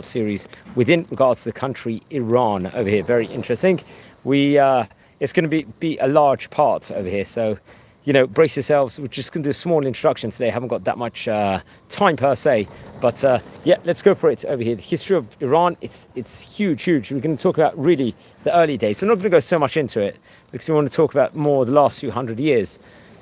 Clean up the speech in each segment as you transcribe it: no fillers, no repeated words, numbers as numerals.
series within regards to the country Iran over here. Very interesting. It's going to be a large part over here, so brace yourselves. We're just going to do a small introduction today. I haven't got that much time per se, but yeah, let's go for it over here. The history of Iran, it's huge. We're going to talk about really the early days. We're not going to go so much into it because we want to talk about more the last few hundred years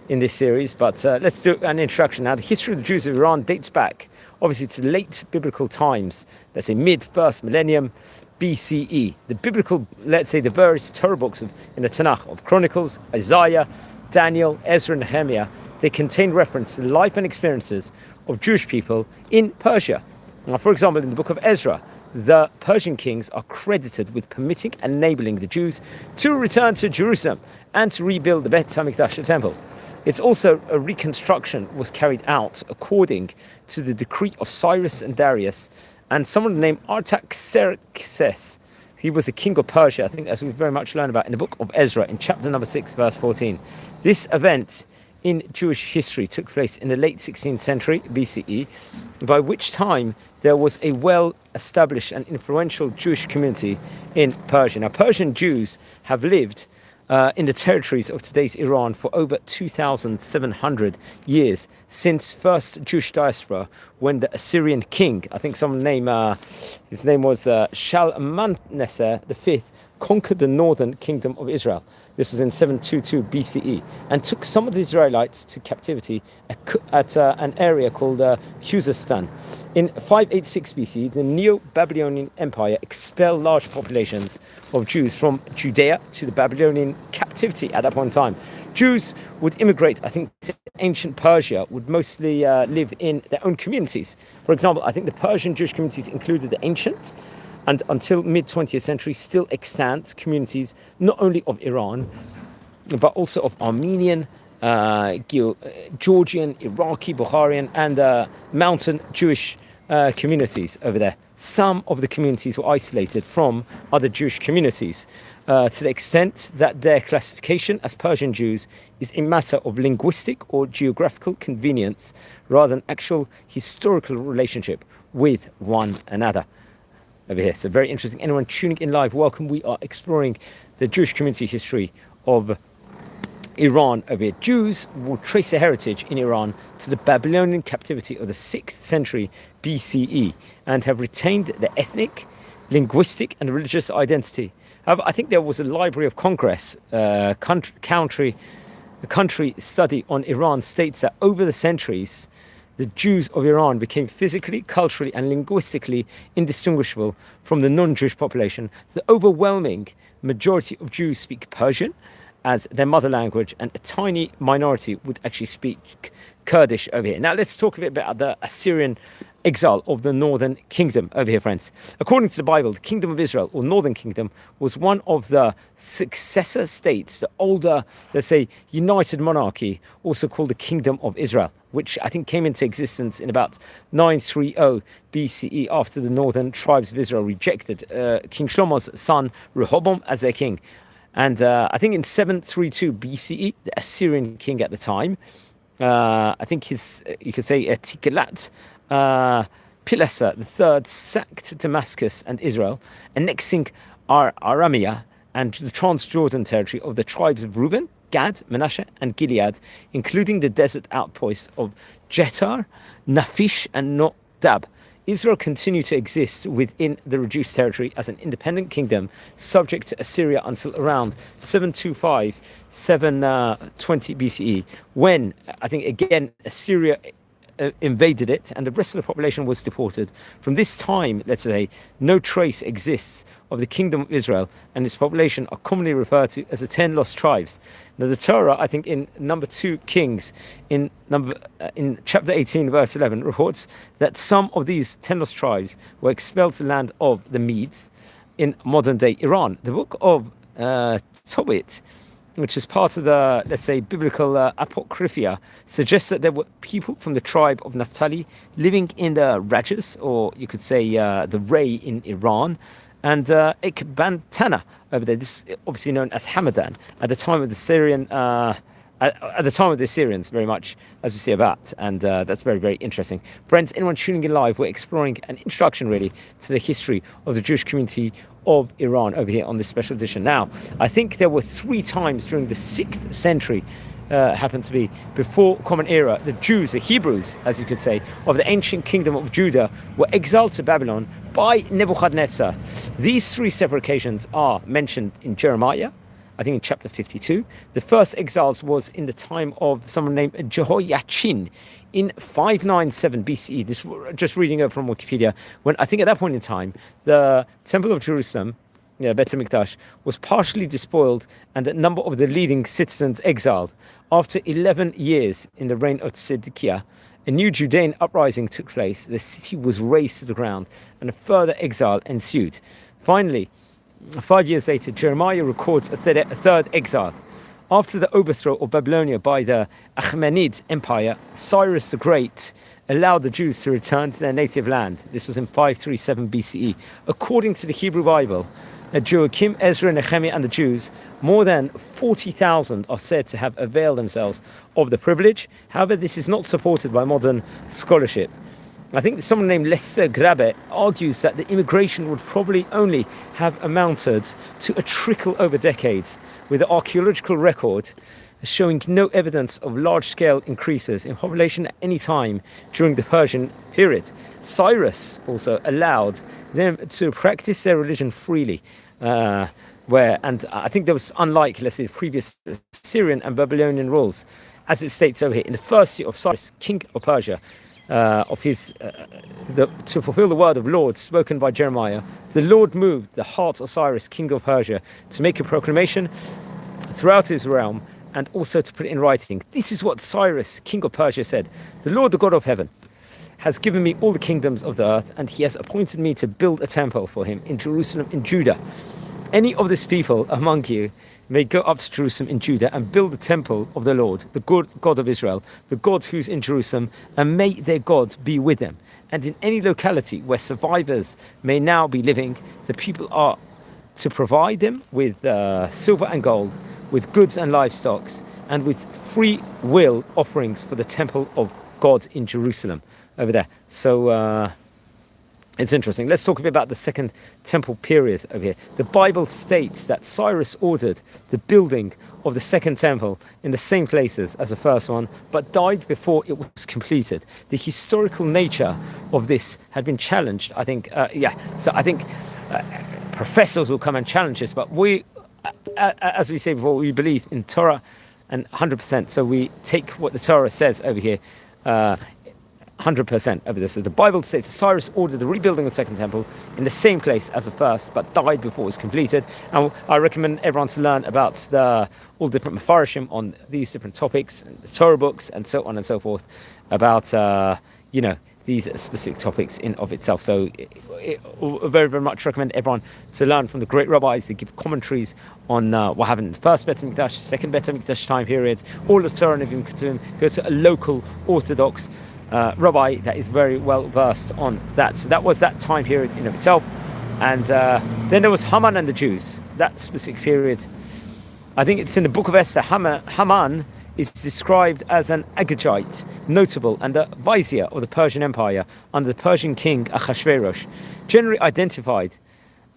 in this series, but let's do an introduction. Now, the history of the Jews of Iran dates back obviously to late biblical times, let's say mid-first millennium BCE. The biblical, let's say the various Torah books in the Tanakh of Chronicles, Isaiah, Daniel, Ezra, and Nehemiah, they contain reference to the life and experiences of Jewish people in Persia. Now, for example, in the book of Ezra, the Persian kings are credited with permitting and enabling the Jews to return to Jerusalem and to rebuild the Beit HaMikdash, the temple. It's also a reconstruction was carried out according to the decree of Cyrus and Darius, and someone named Artaxerxes. He was a king of Persia, I think, as we very much learn about in the book of Ezra in chapter number 6, verse 14. This event in Jewish history took place in the late 16th century BCE, by which time there was a well-established and influential Jewish community in Persia. Now, Persian Jews have lived in the territories of today's Iran for over 2,700 years, since first Jewish diaspora, when the Assyrian king, I think someone named, his name was Shalmaneser V, conquered the northern kingdom of Israel. This was in 722 BCE, and took some of the Israelites to captivity at an area called Khuzestan. In 586 BC, the Neo-Babylonian Empire expelled large populations of Jews from Judea to the Babylonian captivity at that point in time. Jews would immigrate, I think, to ancient Persia, would mostly live in their own communities. For example, I think the Persian Jewish communities included the ancient and until mid-20th century still extant communities, not only of Iran, but also of Armenian, Georgian, Iraqi, Bukharian, and mountain Jewish communities over there. Some of the communities were isolated from other Jewish communities to the extent that their classification as Persian Jews is a matter of linguistic or geographical convenience rather than actual historical relationship with one another. Over here, so very interesting. Anyone tuning in live, welcome. We are exploring the Jewish community history of Iran over here. Jews will trace their heritage in Iran to the Babylonian captivity of the 6th century BCE and have retained their ethnic, linguistic, and religious identity. However, I think there was a Library of Congress country study on Iran states that over the centuries, the Jews of Iran became physically, culturally, and linguistically indistinguishable from the non-Jewish population. The overwhelming majority of Jews speak Persian as their mother language, and a tiny minority would actually speak Kurdish over here. Now, let's talk a bit about the Assyrian exile of the northern kingdom over here, friends. According to the Bible, the kingdom of Israel, or northern kingdom, was one of the successor states, the older, let's say, united monarchy, also called the kingdom of Israel, which I think came into existence in about 930 BCE after the northern tribes of Israel rejected King Shlomo's son Rehoboam as their king. And I think in 732 BCE, the Assyrian king at the time, I think you could say Tikilat Pileser III sacked Damascus and Israel, annexing Aramea and the Transjordan territory of the tribes of Reuben, Gad, Manasseh, and Gilead, including the desert outposts of Jetar, Naphish, and Nodab. Israel continued to exist within the reduced territory as an independent kingdom, subject to Assyria until around 725, 720 BCE, when, I think, again, Assyria invaded it and the rest of the population was deported. From this time, let's say, no trace exists of the kingdom of Israel, and its population are commonly referred to as the 10 lost tribes. Now, the Torah, I think in number 2 Kings, in chapter 18 verse 11, reports that some of these 10 lost tribes were expelled to the land of the Medes in modern day Iran. The book of Tobit, which is part of the, let's say, biblical apocrypha, suggests that there were people from the tribe of Naphtali living in the Rajas, or you could say the Ray in Iran, and Ekbantana over there. This is obviously known as Hamadan at the time of the Syrian at the time of the Assyrians, very much as you see about, and that's very, very interesting. Friends, anyone tuning in live, we're exploring an introduction really to the history of the Jewish community of Iran over here on this special edition. Now, I think there were 3 times during the 6th century, happened to be before Common Era, the Jews, the Hebrews, as you could say, of the ancient kingdom of Judah were exiled to Babylon by Nebuchadnezzar. These 3 separate occasions are mentioned in Jeremiah, I think in chapter 52. The first exiles was in the time of someone named Jehoiachin in 597 BCE. This, just reading over from Wikipedia, when I think at that point in time, the Temple of Jerusalem, Bet HaMikdash, was partially despoiled and a number of the leading citizens exiled. After 11 years in the reign of Tzedkiah, a new Judean uprising took place. The city was razed to the ground and a further exile ensued. Finally, 5 years later, Jeremiah records a third exile. After the overthrow of Babylonia by the Achaemenid Empire, Cyrus the Great allowed the Jews to return to their native land. This was in 537 BCE. According to the Hebrew Bible, Joachim, Ezra, Nehemiah and the Jews, more than 40,000 are said to have availed themselves of the privilege. However, this is not supported by modern scholarship. I think someone named Lester Grabe argues that the immigration would probably only have amounted to a trickle over decades, with the archaeological record showing no evidence of large-scale increases in population at any time during the Persian period. Cyrus also allowed them to practice their religion freely, and I think that was unlike, let's say, the previous Syrian and Babylonian rules. As it states over here, in the first year of Cyrus, king of Persia, to fulfill the word of Lord spoken by Jeremiah, the Lord moved the heart of Cyrus, king of Persia, to make a proclamation throughout his realm and also to put it in writing. This is what Cyrus, king of Persia, said: "The Lord, the God of heaven, has given me all the kingdoms of the earth, and he has appointed me to build a temple for him in Jerusalem in Judah. Any of this people among you may go up to Jerusalem in Judah and build the temple of the Lord, the God of Israel, the God who's in Jerusalem, and may their God be with them. And in any locality where survivors may now be living, the people are to provide them with silver and gold, with goods and livestock, and with free will offerings for the temple of God in Jerusalem." Over there. So it's interesting. Let's talk a bit about the Second Temple period over here. The Bible states that Cyrus ordered the building of the Second Temple in the same places as the first one, but died before it was completed. The historical nature of this had been challenged, I think. So I think professors will come and challenge this, but we, as we say before, we believe in Torah and 100%. So we take what the Torah says over here, 100% over this. So the Bible states Cyrus ordered the rebuilding of the Second Temple in the same place as the first, but died before it was completed. And I recommend everyone to learn about all different Mefarshim on these different topics, and the Torah books, and so on and so forth, about these specific topics in of itself. So I very, very much recommend everyone to learn from the great rabbis. They give commentaries on what happened in the first Bet HaMikdash, second Bet HaMikdash time period, all of Torah and Nevi'im Ketuvim. Go to a local Orthodox rabbi that is very well versed on that. So that was that time period in of itself. And then there was Haman and the Jews, that specific period. I think it's in the book of Esther. Haman is described as an Agagite, notable, and the vizier of the Persian Empire under the Persian king Ahasuerus, generally identified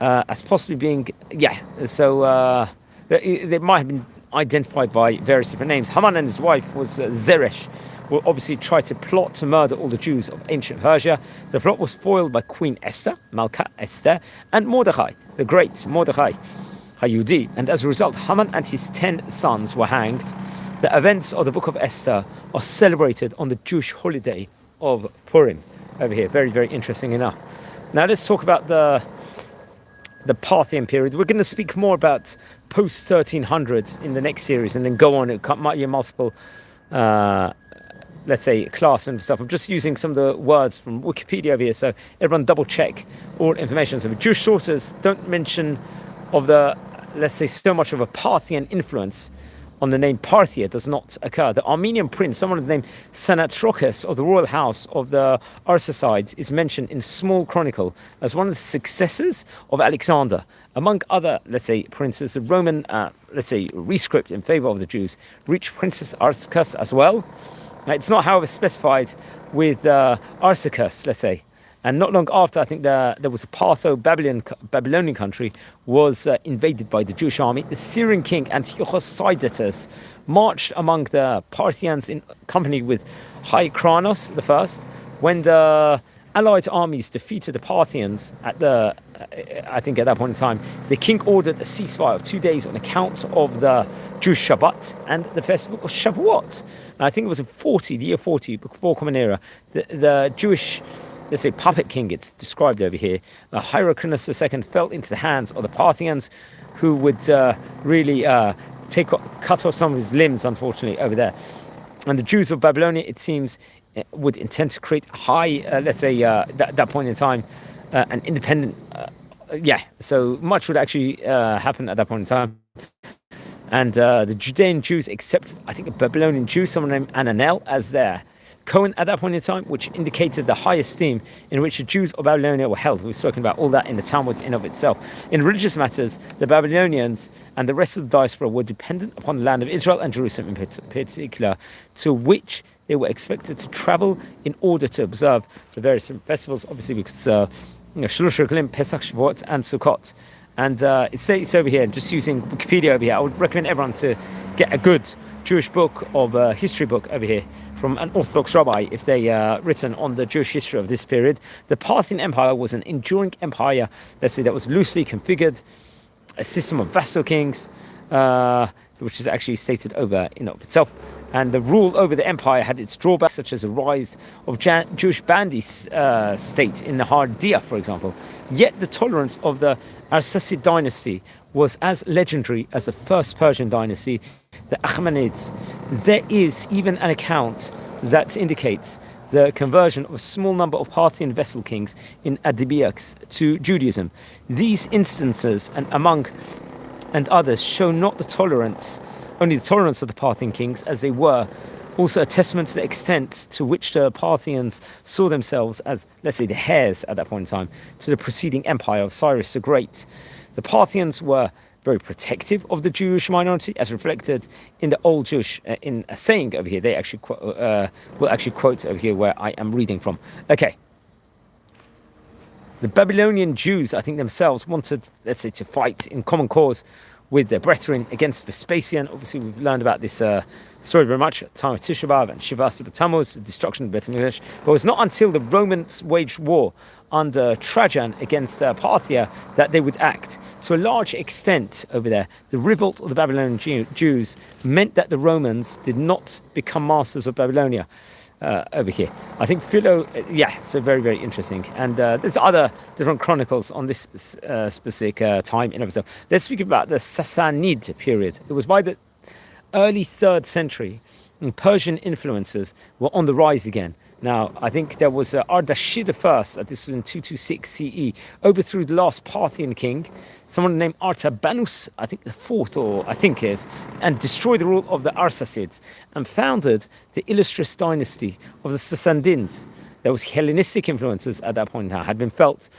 as possibly being, they might have been identified by various different names. Haman and his wife was Zeresh, who obviously tried to plot to murder all the Jews of ancient Persia. The plot was foiled by Queen Esther, Malka Esther, and Mordechai, the great Mordechai, Hayudi, and as a result, Haman and his 10 sons were hanged. The events of the book of Esther are celebrated on the Jewish holiday of Purim over here. Very, very interesting enough. Now let's talk about the Parthian period. We're going to speak more about post 1300s in the next series, and then go on. It might be a multiple, let's say, class and stuff. I'm just using some of the words from Wikipedia over here, so everyone double check all information. So the Jewish sources don't mention of the, let's say, so much of a Parthian influence on the name Parthia does not occur. The Armenian prince, someone of the name Sanatrochus of the royal house of the Arsacides, is mentioned in small chronicle as one of the successors of Alexander. Among other, let's say, princes, the Roman, rescript in favor of the Jews reached Princess Arsacus as well. It's not, however, specified with Arsacus, let's say. And not long after, I think there was a Babylonian country was invaded by the Jewish army. The Syrian king Antiochus Sidetus marched among the Parthians in company with Hyrcanos I. When the allied armies defeated the Parthians at that point in time, the king ordered a ceasefire of 2 days on account of the Jewish Shabbat and the festival of Shavuot. And I think it was the year 40 before Common Era, the Jewish, let's say, puppet king, it's described over here, Hyrcanos II, fell into the hands of the Parthians, who would cut off some of his limbs, unfortunately, over there. And the Jews of Babylonia, it seems, would intend to create that point in time, an independent, so much would actually happen at that point in time. And the Judean Jews accepted, I think, a Babylonian Jew, someone named Ananel, as their Cohen at that point in time, which indicated the high esteem in which the Jews of Babylonia were held. We've spoken about all that in the Talmud in of itself. In religious matters, the Babylonians and the rest of the diaspora were dependent upon the land of Israel and Jerusalem in particular, to which they were expected to travel in order to observe the various festivals, obviously because Shalosh Regalim, Pesach, Shavuot, and Sukkot. And it states over here, just using Wikipedia over here, I would recommend everyone to get a good Jewish book of history book over here from an Orthodox rabbi, if they written on the Jewish history of this period. The Parthian Empire was an enduring empire, let's say, that was loosely configured, a system of vassal kings, which is actually stated over in of itself. And the rule over the empire had its drawbacks, such as a rise of Jewish bandy state in the Hardia, for example. Yet the tolerance of the Arsacid dynasty was as legendary as the first Persian dynasty, the Achaemenids. There is even an account that indicates the conversion of a small number of Parthian vassal kings in Adibiaks to Judaism. These instances, and others, show not only the tolerance of the Parthian kings, as they were also a testament to the extent to which the Parthians saw themselves as, let's say, the heirs at that point in time to the preceding empire of Cyrus the Great. The Parthians were very protective of the Jewish minority, as reflected in the old Jewish, in a saying over here. They actually will actually quote over here where I am reading from. Okay. The Babylonian Jews, I think, themselves wanted, let's say, to fight in common cause with their brethren against Vespasian. Obviously, we've learned about this story very much at the time of Tisha B'Av and Shivas B'Tammuz, the destruction of Beit HaMikdash. But it was not until the Romans waged war under Trajan against Parthia that they would act. To a large extent over there, the revolt of the Babylonian Jews meant that the Romans did not become masters of Babylonia. Over here, I think Philo, so very, very interesting. And there's other different chronicles on this specific time in itself. Let's speak about the Sassanid period. It was by the early 3rd century, and Persian influences were on the rise again. Now, I think there was Ardashir I, this was in 226 CE, overthrew the last Parthian king, someone named Artabanus, I think the 4th, and destroyed the rule of the Arsacids, and founded the illustrious dynasty of the Sassanids. There was Hellenistic influences at that point in time, had been felt.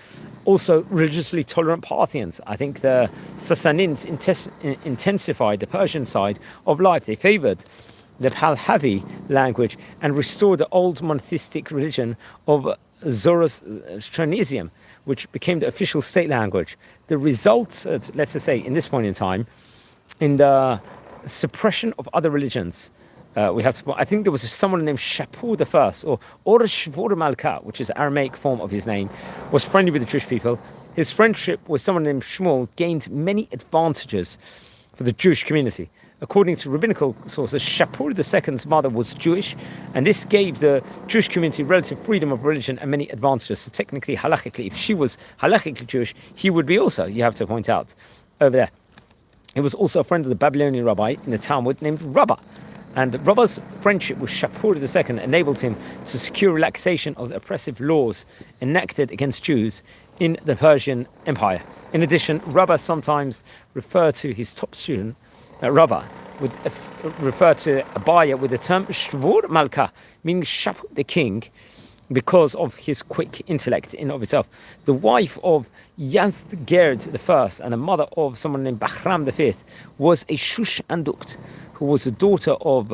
Also, religiously tolerant Parthians. I think the Sassanids intensified the Persian side of life. They favored the Pahlavi language and restored the old monotheistic religion of Zoroastrianism, which became the official state language. The result, let's just say, in this point in time, in the suppression of other religions. I think there was someone named Shapur I, or Oreshvor Malka, which is the Aramaic form of his name, was friendly with the Jewish people. His friendship with someone named Shmuel gained many advantages for the Jewish community. According to rabbinical sources, Shapur II's mother was Jewish, and this gave the Jewish community relative freedom of religion and many advantages. So technically, halachically, if she was halachically Jewish, he would be also, you have to point out, over there. He was also a friend of the Babylonian rabbi in the Talmud named Rabbah. And Rabbah's friendship with Shapur II enabled him to secure relaxation of the oppressive laws enacted against Jews in the Persian Empire. In addition, Rabbah sometimes referred to his top student Rava would refer to Abaya with the term Shvur Malka, meaning Shaput the king, because of his quick intellect in of itself. The wife of Yazdgerd I and the mother of someone named Bahram V was a Shush Andukt, who was the daughter of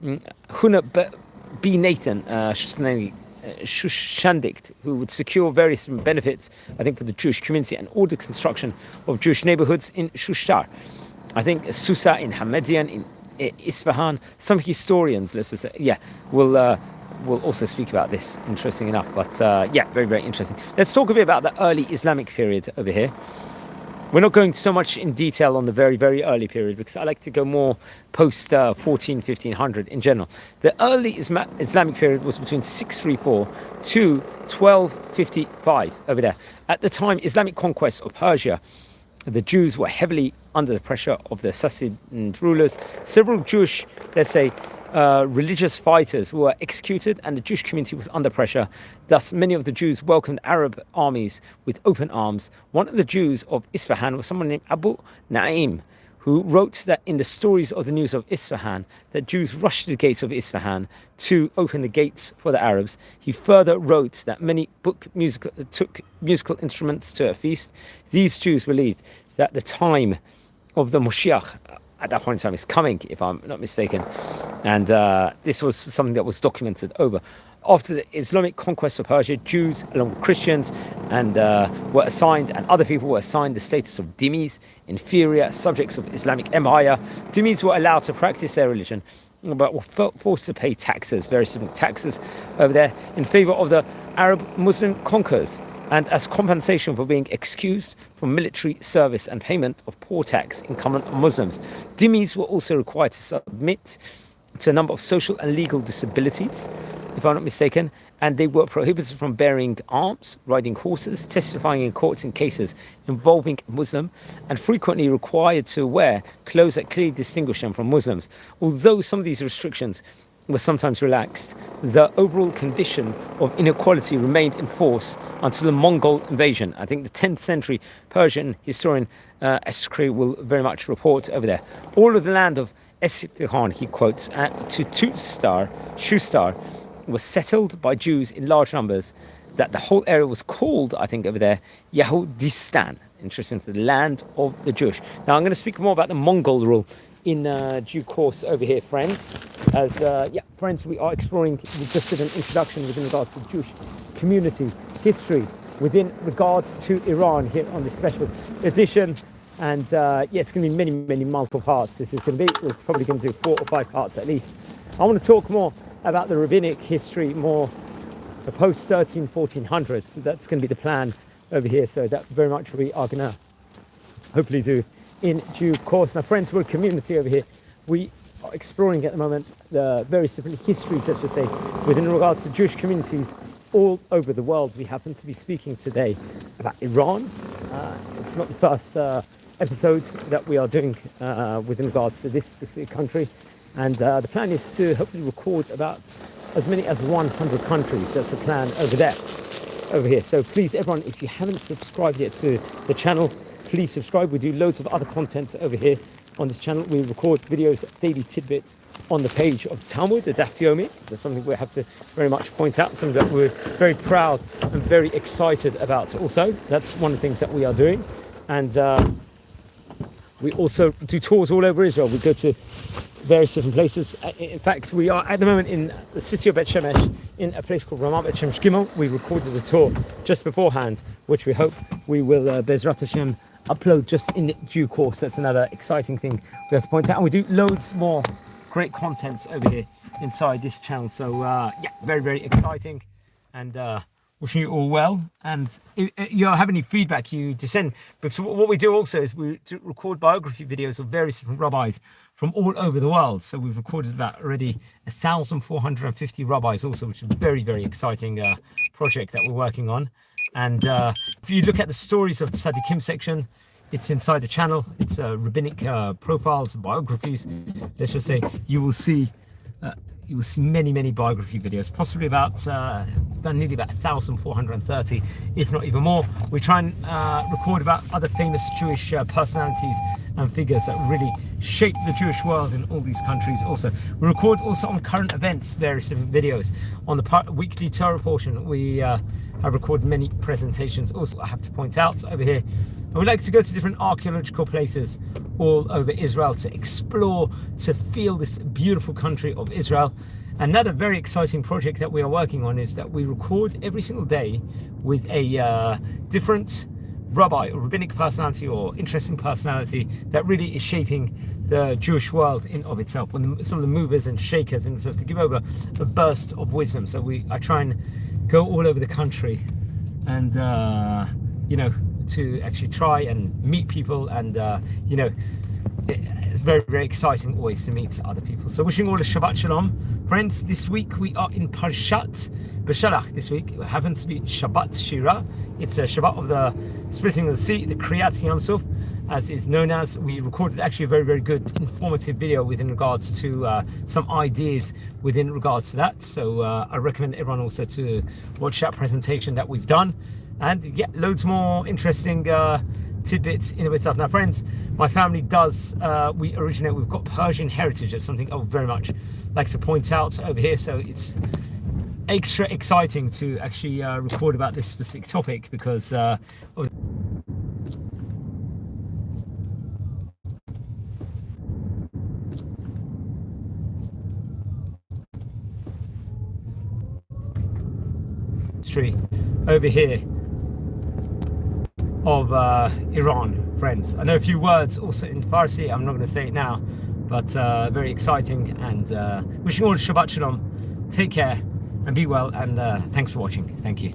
Huna B. Nathan Shushandikt, who would secure various benefits, I think, for the Jewish community and order construction of Jewish neighborhoods in Shushtar. I think Susa in Hamedian, in Isfahan. Some historians, let's just say, will also speak about this, interesting enough. But very, very interesting. Let's talk a bit about the early Islamic period over here. We're not going so much in detail on the very, very early period because I like to go more post 1500 in general. The early Islamic period was between 634 to 1255 over there. At the time, Islamic conquest of Persia, the Jews were heavily under the pressure of the Sassanid rulers. Several Jewish, let's say, religious fighters were executed, and the Jewish community was under pressure. Thus, many of the Jews welcomed Arab armies with open arms. One of the Jews of Isfahan was someone named Abu Na'im, who wrote that in the stories of the news of Isfahan, that Jews rushed to the gates of Isfahan to open the gates for the Arabs. He further wrote that many took musical instruments to a feast. These Jews believed that the time of the Moshiach at that point in time is coming, if I'm not mistaken. And this was something that was documented over. After the Islamic conquest of Persia, Jews, along with Christians, and were assigned, and other people were assigned the status of dhimmis, inferior subjects of Islamic Empire. Dhimmis were allowed to practice their religion, but were forced to pay taxes, various different taxes over there, in favor of the Arab Muslim conquerors, and as compensation for being excused from military service and payment of poor tax incumbent on Muslims. Dhimmis were also required to submit to a number of social and legal disabilities, if I'm not mistaken, and they were prohibited from bearing arms, riding horses, testifying in courts in cases involving a Muslim, and frequently required to wear clothes that clearly distinguish them from Muslims. Although some of these restrictions were sometimes relaxed, the overall condition of inequality remained in force until the Mongol invasion. I think the 10th century Persian historian Eskri will very much report over there. All of the land of Esfahan, he quotes, to Shustar, was settled by Jews in large numbers, that the whole area was called, I think over there, Yahudistan. Interesting, the land of the Jewish. Now I'm going to speak more about the Mongol rule in due course over here, friends. As friends, we are exploring, we just did an introduction within regards to Jewish community history within regards to Iran here on this special edition. And it's going to be many multiple parts. This is going to be, we're probably going to do 4 or 5 parts at least. I want to talk more about the rabbinic history, more the post 1400s. So that's going to be the plan over here. So that very much we are going to hopefully do in due course. Now, friends, we're a community over here. We are exploring at the moment the various different histories, let's just say, within regards to Jewish communities all over the world. We happen to be speaking today about Iran. It's not the first episode that we are doing within regards to this specific country. And the plan is to hopefully record about as many as 100 countries. That's the plan over there, over here. So please, everyone, if you haven't subscribed yet to the channel, please subscribe. We do loads of other content over here on this channel. We record videos, daily tidbits on the page of the Talmud, the Daf Yomi. That's something we have to very much point out, something that we're very proud and very excited about also. That's one of the things that we are doing. And we also do tours all over Israel. We go to various different places. In fact, we are at the moment in the city of Bet Shemesh in a place called Ramat Bet Shemesh Gimel. We recorded a tour just beforehand, which we hope we will, Bezrat Hashem, upload just in due course. That's another exciting thing we have to point out. And we do loads more great content over here inside this channel. So very exciting, and wishing you all well. And if you have any feedback, you descend, because what we do also is we do record biography videos of various different rabbis from all over the world. So we've recorded about already 1,450 rabbis also, which is a very exciting project that we're working on. And if you look at the stories of the Tzaddikim section, it's inside the channel. It's rabbinic profiles, biographies. Let's just say you will see many biography videos, possibly about nearly about 1,430, if not even more. We try and record about other famous Jewish personalities and figures that really shape the Jewish world in all these countries. Also, we record also on current events, various different videos. On the weekly Torah portion, we have recorded many presentations. Also, I have to point out over here, I would like to go to different archaeological places all over Israel to explore, to feel this beautiful country of Israel. Another very exciting project that we are working on is that we record every single day with a different rabbi or rabbinic personality or interesting personality that really is shaping the Jewish world in of itself. When some of the movers and shakers and stuff, to give over a burst of wisdom. So I try and go all over the country and you know, to actually try and meet people, and you know, it's very, very exciting always to meet other people. So wishing all a Shabbat Shalom. Friends, this week we are in Parshat B'Shalach. This week it happens to be Shabbat Shira. It's a Shabbat of the splitting of the sea, the Kriyat Yam Suf, as is known as. We recorded actually a very, very good informative video within regards to some ideas within regards to that. So I recommend everyone also to watch that presentation that we've done, and get loads more interesting tidbits in of itself. Now friends, my family does, we've got Persian heritage. That's something I would very much like to point out over here. So it's extra exciting to actually record about this specific topic because of history over here of Iran, friends. I know a few words also in Farsi. I'm not going to say it now, but very exciting, and wishing all Shabbat Shalom. Take care and be well, and thanks for watching. Thank you.